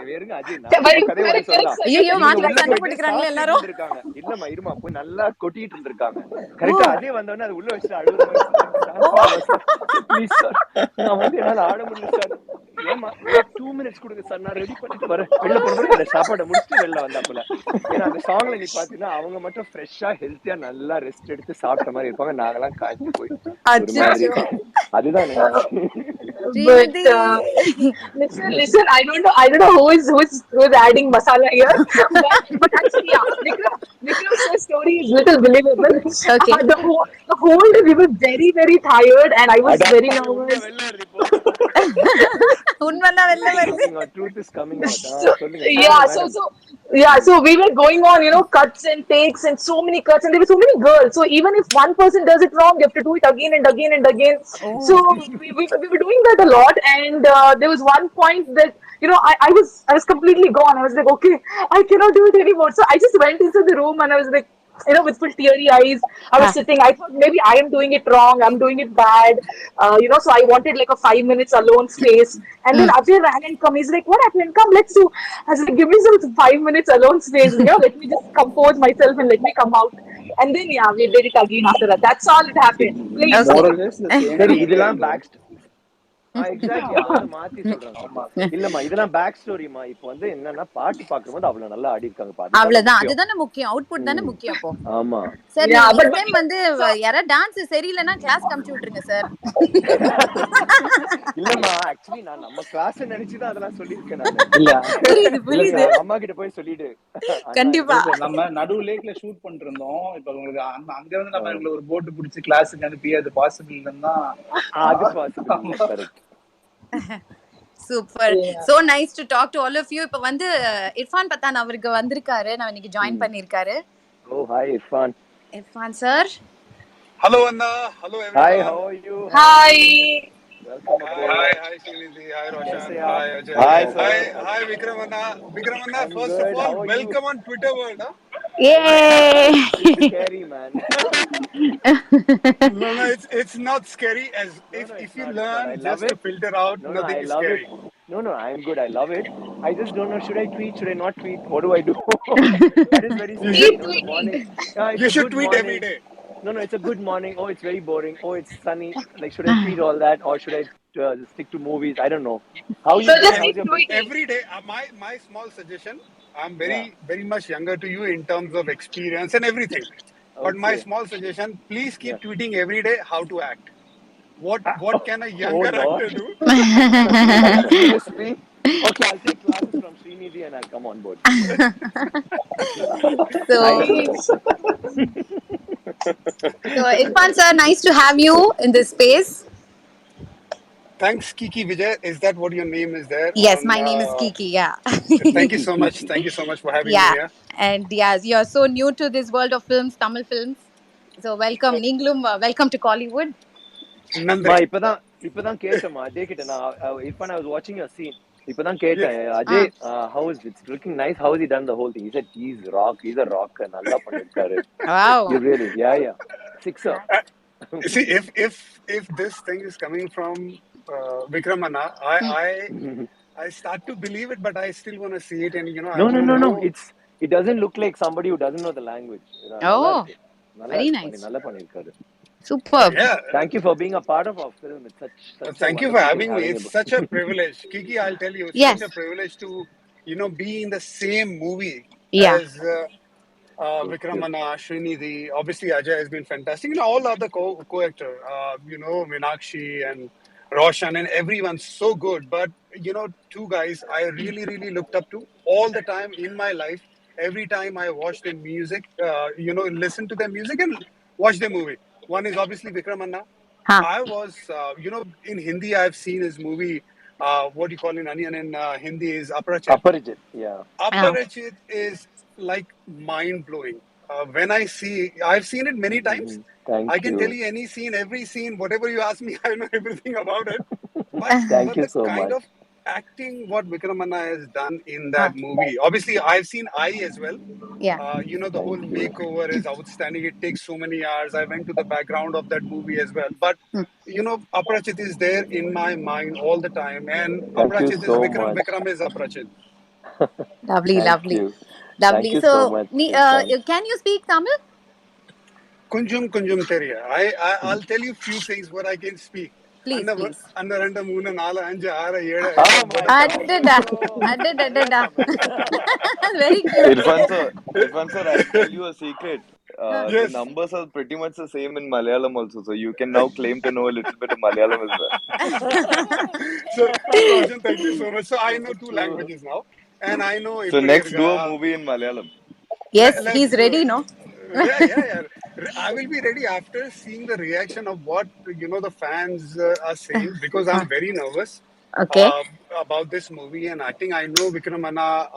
வேறுங்க அஜய், நான் நம்ம கதையை ஒண்ணு சொல்லலாம். ஐயோ இவங்க மாத்தி உள்ள சண்டை போயிட்டு போட்டுக்கிறாங்களே சாப்பிட்டு எல்லாரும். இருந்திருக்காங்க. இல்லம்மா இருமா, போய் நல்லா கொட்டிட்டு இருந்திருக்காங்க. கரெக்டா அஜய் வந்தோடனே அது உள்ள வச்சுட்டு அழுகுற மாதிரி சார், ப்ளீஸ் சார், நான் வந்து என்னால ஆட முடியல சார், ஏமா 2 minutes கொடுங்க சார், நான் ரெடி பண்ணிட்டு வரேன். வெளில போறப்ப இந்த சாப்பாடை முடிச்சுட்டு வெளில வந்தாப்புல. ஏன்னா அந்த சாங்ல நீ பாத்தீங்கன்னா அவங்க மட்டும் ஃப்ரெஷ்ஷா ஹெல்த்தியா நல்லா ரெஸ்ட் எடுத்து சாப்பிட்ட மாதிரி இருப்பாங்க. நாங்கெல்லாம் காய்ச்சி போய் ஒரு மாதிரி. அதுதான் But listen, I don't know who's adding masala here. But actually, yeah, Vikram's story is little believable. Okay. The whole day we were very, very tired, and I was very nervous. உண்மைதான் வெளில வருது. Truth is coming out. So we were going on, cuts and takes and so many cuts, and there were so many girls. So even if one person does it wrong, you have to do it again and again and again. Oh. So we were doing that a lot, and there was one point that I was completely gone. I was like, okay, I cannot do it anymore. So I just went into the room and I was like, with full teary eyes, I was sitting. I thought maybe I am doing it wrong. I'm doing it bad. So I wanted like a 5 minutes alone space. And then Ajay ran and come. He's like, "What happened? Come, let's do." I was like, "Give me some 5 minutes alone space. Let me just compose myself and let me come out." And then we did it again after that. That's all it happened. More or less the same. சரி, இதெல்லாம் back exactly அதாவது மாத்தி சொல்றாங்க. இல்லம்மா இதெல்லாம் back ஸ்டோரிமா. இப்போ வந்து என்னன்னா பாட்டு பாக்கும்போது அவ்வளவு நல்லா ஆடி இருக்காங்க பாட்டு. அவ்வளவுதான், அதுதானே முக்கியம். அவுட்புட் தானே முக்கியம். அப்போ ஆமா சரி, டைம் வந்து யாரா டான்ஸ் சரியில்லைன்னா கிளாஸ் கமிச்சு விட்டுருங்க சார். இல்லம்மா ஆக்சுவலி நான் நம்ம கிளாஸ் நினைச்சுதான் அதெல்லாம் சொல்லிருக்கேன். நான் புரியுது அம்மா கிட்ட போய் சொல்லிட்டு கண்டிப்பா நம்ம நடு லேக்ல ஷூட் பண்ணிட்டு இருந்தோம். இப்ப உங்களுக்கு அங்க வந்து நம்ம ஒரு போட் பிடிச்சி கிளாஸுக்கு அனுப்பி அது பாசிபிள் இல்லைன்னா அது possible. Super, so nice to talk to all of you. இப்போ வந்து இர்ஃபான் பத்தான் அவருக்கு வந்திருக்காரு, நான் இன்னைக்கு ஜாயின் பண்ணிருக்காரு. Oh hi Irfan. Irfan sir. Hello அண்ணா. Hello everyone. Hi, how are you? Hi. Welcome aboard. Hi Srinidhi. Hi Roshan. Yes, Hi Ajay. Hi Vikram Anna. Vikram Anna, first of all, welcome on Twitter world. Yay. It's scary, man. No, it's not scary as if you learn just to filter out, nothing is scary. No, I'm good. I love it. I just don't know, should I tweet, should I not tweet? What do I do? That is very scary. Morning. You should tweet every day. No, it's a good morning. Oh, it's very boring. Oh, it's sunny. Like, should I tweet all that or should I stick to movies? I don't know. How you tweet every day? My small suggestion. I'm very much younger to you in terms of experience and everything. Okay. But my small suggestion: please keep tweeting every day how to act. What can a younger actor do? Seriously? Okay, I'll take classes from Srinidhi and I'll come on board. So Irfan sir, nice to have you in this space. Thanks, Kiki Vijay. Is that what your name is there? Yes, my name is Kiki. Yeah. Thank you so much. Thank you so much for having me here. And yes, you're so new to this world of films, Tamil films. So welcome, Ninglum. Welcome to Kollywood. இப்பதான் கேட்டேன் அஜய் கிட்ட. நான் Irfan, I was watching your scene. இப்பதான் கேட்டேன் Ajay, how is it looking nice? How has he done the whole thing? He said he's a rock. நல்லா பண்ணிருக்காரு. Wow. You really, yeah. Sixer. See, if this thing is coming from Vikram Anna, I start to believe it, but I still want to see it, and No. It doesn't look like somebody who doesn't know the language. Oh, very nice. நல்லா பண்ணிருக்காரு. Superb. Yeah. Thank you for being a part of our film. It's such Thank you for having me. It's such a privilege. Kiki, I'll tell you, it's such a privilege to, be in the same movie as Vikram Anna, Srinidhi. Obviously, Ajay has been fantastic. All other co-actor, Meenakshi and Roshan and everyone, so good. But, two guys I really, really looked up to all the time in my life. Every time I watch their music, listen to their music and watch their movie. One is obviously Vikram Anna. I was, in Hindi, I've seen his movie, what do you call in Onion in Hindi is Aparachit. Aparachit, yeah. Aparachit is like mind-blowing. When I've seen it many times. I can tell you any scene, every scene, whatever you ask me, I know everything about it. But Thank you so much. acting what Vikramanna has done in that movie. Obviously, I've seen I as well. Yeah. The whole makeover is outstanding. It takes so many hours. I went to the background of that movie as well. But, Aprachit is there in my mind all the time. And Thank you Aprachit is so Vikram, much. Vikram is Aprachit. Lovely, Thank lovely. you. Thank Lovely. you so So, much, Irfan. can you speak Tamil? Kunjum Kunjum Teriya. I'll tell you few things what I can speak. Please, please. Anna Randa Moona Nala Anja Ara Yeda Oh Etta my Bodaka. God, Adada. let's go. Nalla Adada. Tamil. Very cute. Irfan sir, I'll tell you a secret. The Yes. numbers are pretty much the same in Malayalam also, so you can now claim to know a little bit of Malayalam as So, Roshan, thank you so much. So, I know two well. languages now. And I know So next, do a Ippadi movie in Malayalam. Yes, let's he's do ready, it. no? Yeah. I will be ready after seeing the reaction of what the fans are saying because I'm very nervous Okay. uh, about this movie, and I think I know Vikram Anna,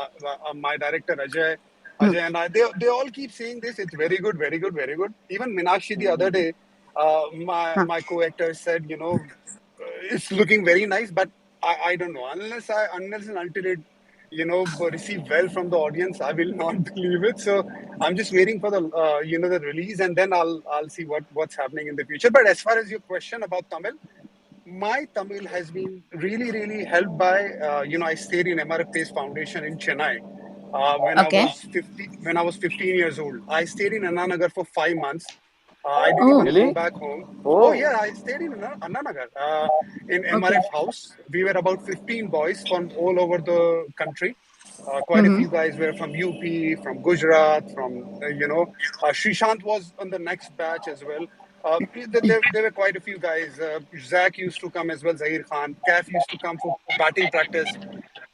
my director Ajay, and I. They all keep saying this. It's very good, very good, very good. Even Minakshi the other day, my co-actor said, it's looking very nice, but I don't know unless and until it receive well from the audience, I will not believe it. So I'm just waiting for the release, and then I'll see what's happening in the future. But as far as your question about Tamil, my Tamil has been really, really helped by, I stayed in MRF Pace Foundation in Chennai when I Okay. was 15 years old. I stayed in Anna Nagar for 5 months. I didn't Oh, even go Really? back home. Oh Oh. yeah, I stayed in Anna Nagar in okay. MRF house. We were about 15 boys from all over the country. Quite a Mm-hmm. few guys were from UP, from Gujarat, from Srishant was on the next batch as well. There were quite a few guys. Zach used to come as well. Zahir Khan, Kaf used to come for batting practice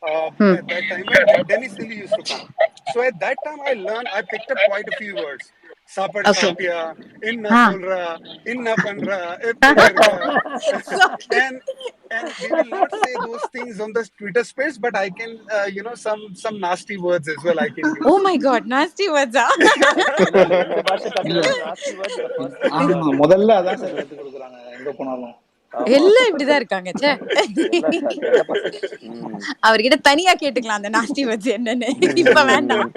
at that time, and Dennis Lilly used to come. So at that time, I picked up quite a few words. Sapar Okay. Sapya, Inna Huh. Solra, Inna Panra, Eppedirga. Sorry. And we will not say those things on the Twitter space, but I can, some nasty words as well I can Oh use. my God, nasty words. ஏன்னா ரெண்டு பாஷை இல்ல கத்துக்கிட்டு நாஸ்தி words the first thing ஆமா sir. முதல்ல அதான் sir கத்து கொடுக்குறாங்க எங்க போனாலும். ஆமா, எல்லாம் இப்படிதான் இருக்காங்க. ச்சே. எல்லாம் கெட்ட பசங்க. அவர்கிட்ட தனியா கேட்டுக்கலாம் அந்த நாஸ்டி வேர்ட்ஸ் என்னன்னு. இப்ப வேண்டாம்.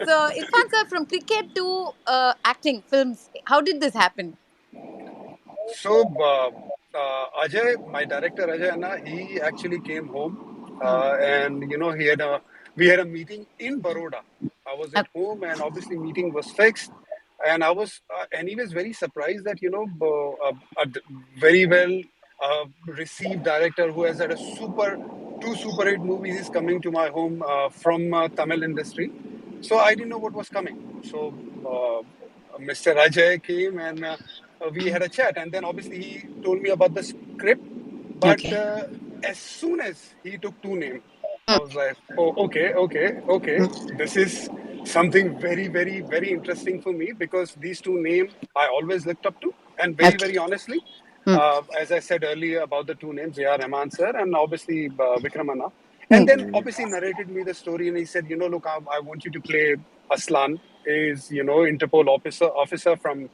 So, Irfan sir, from cricket to acting, films, how did this happen? So, Ajay, my director Ajay Anna, he actually came home, and we had a meeting in Baroda. I was at home, and obviously meeting was fixed, and and he was very surprised that very well received director who has had two super hit movies is coming to my home from Tamil industry. So I didn't know what was coming. So Mr. Ajay came and. We had a chat, and then obviously he told me about the script. But Okay. as soon as he took two names, I was like, "Oh, okay. This is something very, very, very interesting for me because these two names I always looked up to, and very, Okay. very honestly, as I said earlier about the two names, A.R. Rahman sir and obviously Vikram Anna. And then obviously narrated me the story, and he said, look, I want you to play Aslan, is Interpol officer from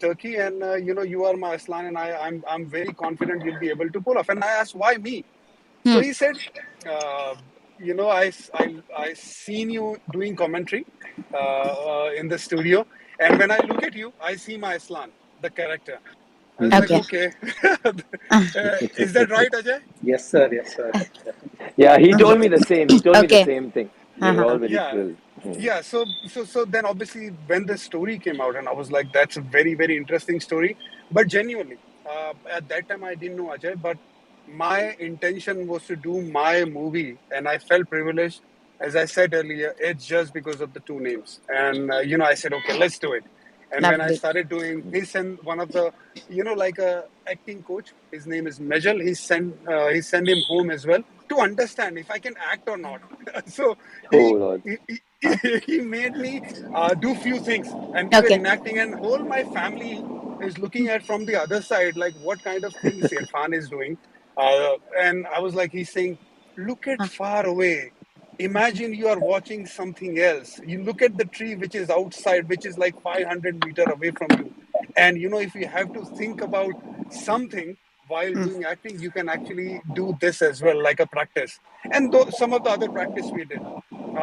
Turkey, and you are my Aslan, and I'm very confident you'll be able to pull off. And I asked, why me? So he said, I seen you doing commentary in the studio, and when I look at you, I see my Aslan, the character. I was like, Okay. okay, is that right, Ajay? Yes sir yes sir. Yeah, he told me the same. He told me the Okay. same thing. We were all very Yeah, thrilled. yeah. So then obviously when the story came out, and I was like, that's a very, very interesting story. But genuinely, at that time I didn't know Ajay, but my intention was to do my movie, and I felt privileged. As I said earlier, it's just because of the two names, and I said, okay, let's do it. And when I Lovely. started doing, he sent one of the, like a acting coach. His name is Mejal. He sent him home as well to understand if I can act or not. So he Oh Lord. he made me do few things, and we were Okay. enacting, and whole my family is looking at from the other side, like what kind of things Irfan is doing. And I was like, he's saying, look at far away. Imagine you are watching something else. You look at the tree which is outside, which is like 500 meter away from you. And if you have to think about something, while doing acting, you can actually do this as well, like a practice. And some of the other practice we did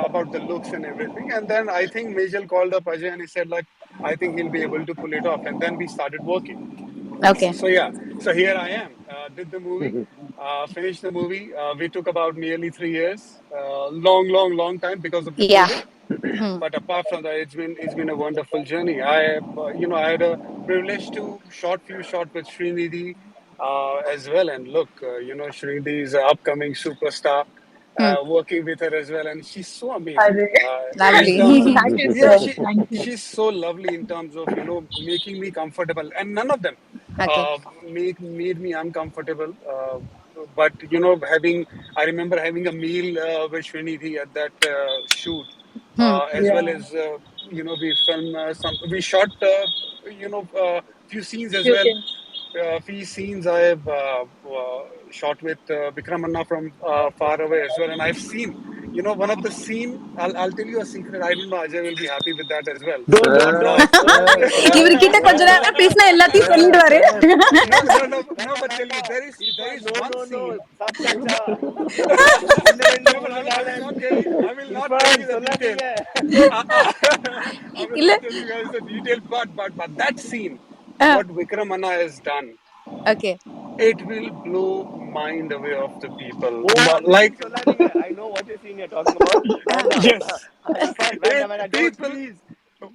about the looks and everything. And then I think Majel called up Ajay and he said, like, I think he'll be able to pull it off. And then we started working. Okay. So yeah, so here I am. Did the movie, finished the movie. We took about nearly 3 years, long time because of the Yeah. COVID. But apart from that, it's been a wonderful journey. I had a privilege to few shot with Srinidhi as well. And look, Srinidhi is an upcoming superstar. Working with her as well, and she's so amazing. In terms of, Lovely. Thank you, yeah, sir. Thank you. she's so lovely in terms of making me comfortable, and none of them Okay. made me uncomfortable. But I remember having a meal with Srinidhi at that shoot, as well Yeah. as we filmed we shot few scenes as You well. can. Few scenes I have shot with Vikram Anna from far away as well, and I've seen one of the scene. I'll tell you a secret. I don't know. Ajay will be happy with that as well. Don't Uh, இவர்கிட்ட கொஞ்ச நேரம் பேசினா எல்லாத்தையும் சொல்லிடுவாரு. no. But tell you, there is one scene. சாப்பிட்டாச்சா No, but I will not tell you. I will not tell Irfan you the detail. சொல்லாதீங்க. I will இல்ல. not tell you guys the detail. But that scene, what Vikram Anna has done, Okay. it will blow mind away of the people. ஓ அந்த Like, scene சொல்லாதீங்க. I know what you're saying you're talking about. வேண்டாம். yes, Irfan வேண்டாம் don't people. please.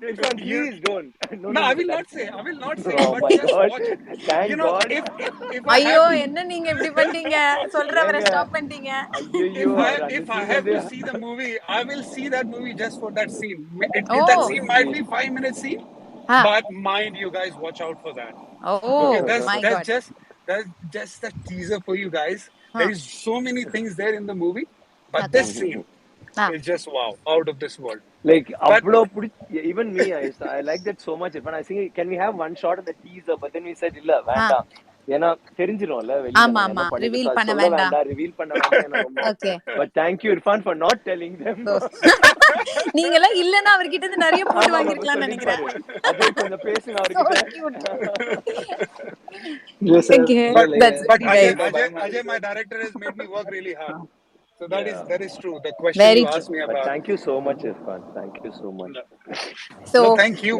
Irfan, You, please don't. No, no, no, I no. will not That's... say. I will not say. Oh But my just God. watch it. Thank God. If I ஐயோ have to, என்ன நீங்க இப்படி பண்ணிட்டீங்க, சொல்றவரை ஏங்க stop பண்ணிட்டீங்க. ஐயோ அவர் அந்த if I scene have வந்து to see the movie, I will see that movie just for that scene. That Oh. scene so might sweet. be 5 minute scene, Ah. but mind you guys, watch out for that. Okay, Oh my God. that's just a teaser for you guys. Huh. There is so many things there in the movie, but Okay. this scene Ah. is just wow, out of this world. Like But அவ்வளோ even me I like that so much. When I think can we have one shot of the teaser, but then we said இல்ல வேண்டாம், ஏன்னா தெரிஞ்சிரும்ல வெளியில ஆமா நம்ம ஆமா, என்ன பண்ணிட்டு ரிவீல் பண்ண சொல்ல வேண்டாம். வேண்டாம், ரிவீல் பண்ண வேண்டாம் என்ன ரொம்ப. Okay. But thank you Irfan for not telling them. நீங்க எல்லாம் இல்லன்னா அவர்கிட்ட இருந்து நிறைய போட்டு ஆமா வாங்கிருக்கலாம்னு நினைக்கிறேன். சொல்லிருப்பாரு. அஜய் கொஞ்சம் பேசுங்க So அவர்கிட்ட. cute. Yes, sir. Okay. That's but it, guys. Ajay, my director has made me work really hard. So that is true. The question Very you true. asked me But about. thank you so much Irfan. Thank you so much. So No, thank you.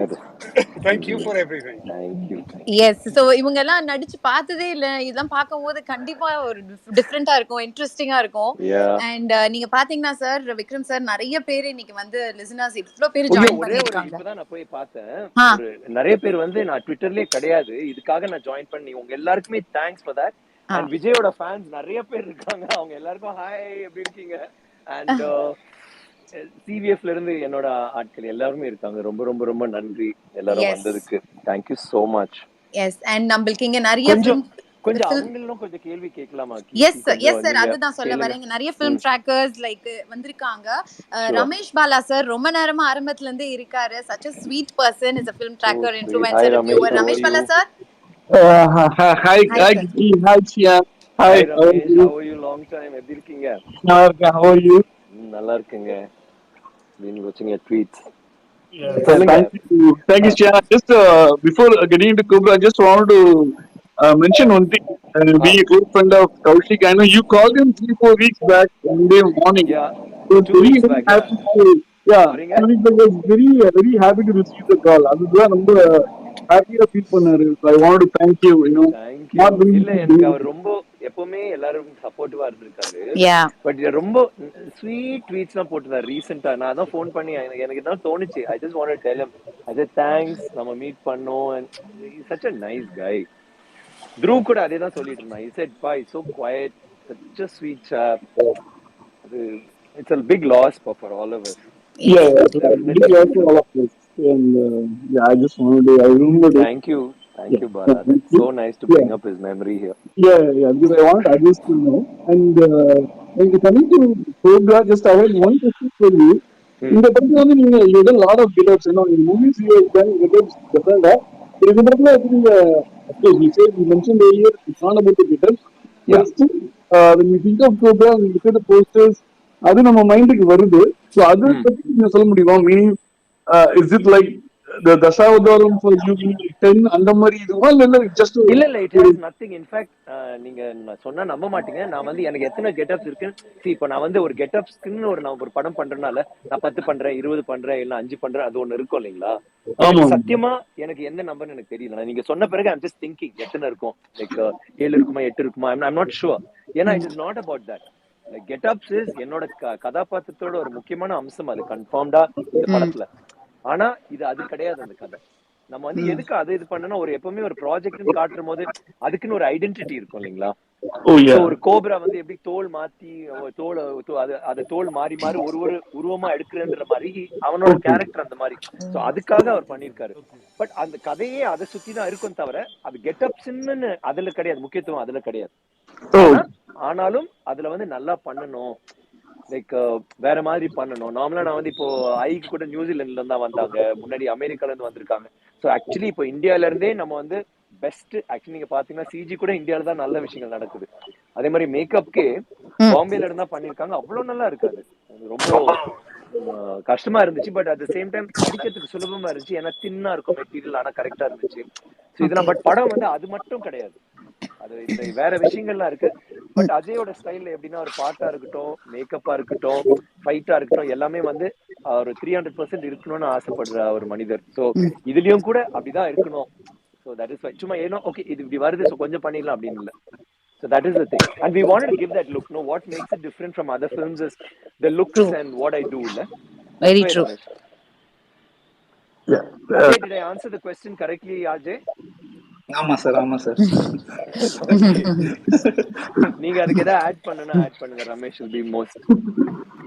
Thank you for everything. Thank you. yes, so இவங்க எல்லாம் நடிச்சு பார்த்ததே இல்ல, இதெல்லாம் பார்க்கும்போது கண்டிப்பா ஒரு டிஃபரெண்டா இருக்கும், இன்ட்ரெஸ்டிங்கா இருக்கும். Yeah. அண்ட் நீங்க பாத்தீங்கன்னா சார், விக்ரம் சார் நிறைய பேர் இன்னைக்கு வந்து லிசனர்ஸ் இவ்ளோ பேர் ஜாயின் பண்ணிருக்காங்க. இப்பதான் நான் போய் பார்த்தேன். ஒரு நிறைய பேர் வந்து நான் ட்விட்டர்லயே கிடையாது, இதுக்காக நான் ஜாயின் பண்ணி உங்க எல்லாருக்குமே தேங்க்ஸ் ஃபார் தட். அண்ட் விஜயோட ஃபேன்ஸ் நிறைய பேர் இருக்காங்க, அவங்க எல்லாருக்கும் ஹாய் எப்படி இருக்கீங்க. அண்ட் சிவிஎஃப்ல இருந்து என்னோட ஆட்கள் எல்லாருமே இருக்காங்க. ரொம்ப ரொம்ப ரொம்ப நன்றி எல்லாரும் வந்ததுக்கு. Thank you so much. Yes, and நம்மளுக்கு இங்க நிறைய கொஞ்சம் அவங்களும் கொஞ்சம் கேள்வி கேட்கலாமா? எஸ் சார், அதுதான் சொல்ல வரேன். நிறைய ஃபிலிம் ட்ராக்கர்ஸ் லைக் வந்திருக்காங்க. ரமேஷ் பாலா சார் ரொம்ப நேரமா ஆரம்பத்துல இருந்தே இருக்காரு. such a sweet person, is a film tracker, influencer, reviewer. Ramesh Bala sir. Hi Kiki, hi Chiyaan. Hi Ramesh, how are you? Long time. எப்படி இருக்கீங்க? நல்லா இருக்கேன். How are you? நல்லா இருக்கேங்க. Been watching your tweets. Thank you Chiyaan. Just before getting into Cobra, I just wanted to mention one thing. Being a close friend of Kaushik, I know you called him 3-4 weeks back Monday morning. Yeah, So 2 weeks back. Happy to, I was very happy to receive the call. அதுதான் ரொம்ப ஹாப்பியா feel பண்ணாரு. I wanted to thank you. Thank you. இல்ல எனக்கு அவர் ரொம்ப எப்பவுமே எல்லாரும் சப்போர்ட்டிவா இருந்திருக்காரு. பட் ரொம்ப ஸ்வீட் ட்வீட்ஸ்லாம் போட்டுறாரு ரீசெண்டா. நான் அதான் ஃபோன் பண்ணி எனக்கு தான் தோணுச்சு. I just wanted to tell him, Ajay thanks, நம்ம மீட் பண்ணோம். And he's such a nice guy. Dhruv கூட அதே தான் சொல்லிட்டு இருந்தான். He said, "Bye, so quiet, such a sweet chap." It's a big loss for all of us. Yeah, also all of this. And I just wanted to. I remember. Thank you, Bala. That's so nice to bring up his memory here. Yeah. Because I want others to know. And coming to Cobra, just I had one question for you. In the particular, you did a lot of get-ups. In movies you have done get-ups different. But in the particular, I think, of course, you mentioned earlier, it's not about the get-ups. But still, when you think of Cobra, when you look at the posters, அது நம்ம மைண்டுக்கு வருது. So அதை பற்றி நீங்க சொல்ல முடியுமா? Meaning is it like the Dasavadaram for you 10 அந்த மாதிரி இதுவா இல்ல just இல்ல இட் ஹாஸ் நத்திங். இன்ஃபேக்ட் நீங்க சொன்னா நம்ப மாட்டீங்க, நான் வந்து எனக்கு எத்தனை கெட்டப்ஸ் இருக்குன்னு இப்போ நான் வந்து ஒரு கெட்டப்ஸ்க்குன்னு நான் ஒரு படம் பண்றதுனால நான் 10 பண்றேன், 20 பண்றேன், இல்ல 5 பண்றேன், அது ஒண்ணு இருக்கும் இல்லைங்களா? எனக்கு சத்தியமா எனக்கு எந்த நம்பர்னு எனக்கு தெரியல. நீங்க சொன்ன பிறகு ஐம் ஜஸ்ட் திங்கிங் எத்தனை இருக்கும், லைக் 7 இருக்குமா 8 இருக்குமா, ஐம் நாட் ஷுர். ஏன்னா it is not about that. Like getups is என்னோட கதாபாத்திரத்தோட ஒரு முக்கியமான அம்சம், அது கன்ஃபார்ம்டா இந்த படத்துல. ஆனா இது அது கிடையாது அந்த கதை. நம்ம வந்து எதுக்கு அது இது பண்ணனா, ஒரு எப்பவுமே ஒரு ப்ராஜெக்ட்னு காட்டும் போது அதுக்குன்னு ஒரு ஐடென்டிட்டி இருக்கும் இல்லைங்களா? ஒரு கோப்ரா வந்து எப்படி தோல் மாத்தி தோல் அது தோல் மாறி மாறி ஒரு உருவமா எடுக்கிறன்ற மாதிரி அவனோட கேரக்டர் அந்த மாதிரி. சோ அதுக்காக அவர் பண்ணிருக்காரு. பட் அந்த கதையே அதை சுத்தி தான் இருக்கும் தவிர அது கெட்டப்ஸ்ன்னு அதுல கிடையாது, முக்கியத்துவம் அதுல கிடையாது. ஆனாலும் அதுல வந்து நல்லா பண்ணணும், லைக் வேற மாதிரி பண்ணணும். நார்மலா நான் வந்து இப்போ ஐக்கு கூட நியூசிலாந்துல இருந்தா வந்தாங்க, முன்னாடி அமெரிக்கால இருந்து வந்திருக்காங்க. ஸோ ஆக்சுவலி இப்போ இந்தியால இருந்தே நம்ம வந்து பெஸ்ட், ஆக்சுவலி நீங்க பாத்தீங்கன்னா சிஜி கூட இந்தியால தான் நல்ல விஷயங்கள் நடக்குது. அதே மாதிரி மேக்கப்கே பாம்பேல இருந்தா பண்ணிருக்காங்க, அவ்வளவு நல்லா இருக்காது. ரொம்ப கஷ்டமா இருந்துச்சு. But at the same time நடிக்கிறதுக்கு சுலபமா இருந்துச்சு, ஏன்னா தின்னா இருக்கும் மெட்டீரியல், ஆனா கரெக்டா இருந்துச்சு. ஸோ இதெல்லாம் பட் படம் வந்து அது மட்டும் கிடையாது, அது இந்த வேற விஷயங்கள்லாம் இருக்கு. பட் அஜயோட ஸ்டைல்ல எப்படின்னா ஒரு பாட்டா இருக்கட்டும், மேக்கப்பா இருக்கட்டும், ஃபைட்டா இருக்கட்டும், எல்லாமே வந்து ஒரு 300% இருக்கணும்னு ஆசைப்படுற ஒரு மனிதர். சோ இதுலயும் கூட அப்படிதான் இருக்கணும். சோ தட் இஸ் சும்மா ஏனோ ஓகே இது இப்படி வருது, சோ கொஞ்சம் பண்ணிடலாம் அப்படின்னு இல்ல. So that is the thing, and we wanted to give that look. No, what makes it different from other films is the looks and what I do. Very true. Okay, did I answer the question correctly, Ajay? ஆமா sir. நீங்க அதுக்கு ஏதாவது add பண்ணனும் add பண்ணுங்க. Ramesh will be most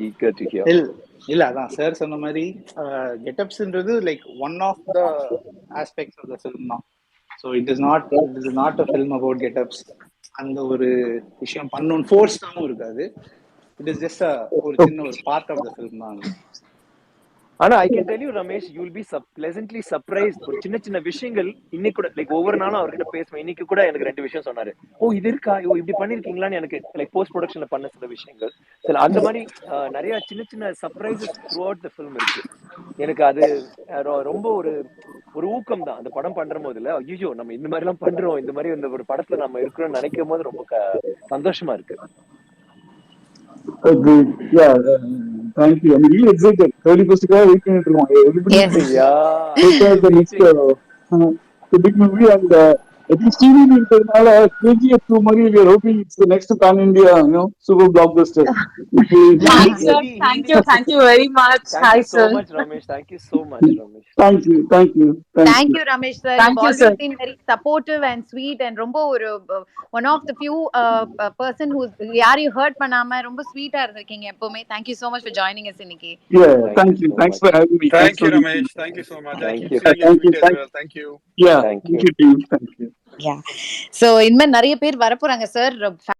eager to hear. இல்ல அதான் sir சொன்ன மாதிரி கெட்டப்ஸ்ன்றது like one of the aspects of the film தான். So it is not a film about getups. அந்த ஒரு விஷயம் பண்ணணும் ஃபோர்ஸ்டாகவும் இருக்காது. இட் இஸ் ஜஸ்ட் ஒரு சின்ன ஒரு பார்ட் ஆஃப் த ஃபிலிம் தான். ஆனா I can tell you Ramesh, you will be pleasantly surprised. ஒரு சின்ன சின்ன விஷயங்கள் இன்னைக்கு கூட, லைக் ஒவ்வொரு நாளும் அவர்கிட்ட பேசுவேன். இன்னைக்கு கூட எனக்கு 2 விஷயம் சொன்னாரு. ஓ இது இருக்கா, ஓ இப்படி பண்ணிருக்கீங்களான்னு, எனக்கு லைக் போஸ்ட் ப்ரொடக்ஷன்ல பண்ண சில விஷயங்கள், சில அந்த மாதிரி நிறைய சின்ன சின்ன surprises through out the film இருக்கு. எனக்கு அது ரொம்ப ஒரு ஊக்கம் தான் அந்த படம் பண்ற போதுல. ஐயோ நம்ம இந்த மாதிரி எல்லாம் பண்றோம், இந்த மாதிரி இந்த ஒரு படத்துல நம்ம இருக்கிறோம்னு நினைக்கும் போது ரொம்ப சந்தோஷமா இருக்கு. Yeah, thank you. I'm really excited. 31st wait பண்ணிட்டு இருக்கோம். Everybody prepare the next the big movie, and at least TV இருக்கிறதுனால KGF 2 மாதிரி we are hoping it's the next pan India, super blockbuster. Thanks, sir. Thank you very much. Thank you so much, Ramesh. Thank you so much, Ramesh. Thank you, Ramesh sir. Thank You've you, always sir. been very supportive and sweet, and romba one of the few person who's யாரையும் hurt பண்ணாம ரொம்ப sweet ஆ இருந்திருக்கீங்க எப்பவுமே. Thank you so much for joining us இன்னைக்கு. Yeah, thank you. Thanks for having me. Thank you, Ramesh. Thank you so much. I keep seeing you tweet as well. Thank you. Yeah, thank you. Yeah. So இந்த மாதிரி நிறைய பேர் வரப்போறாங்க sir.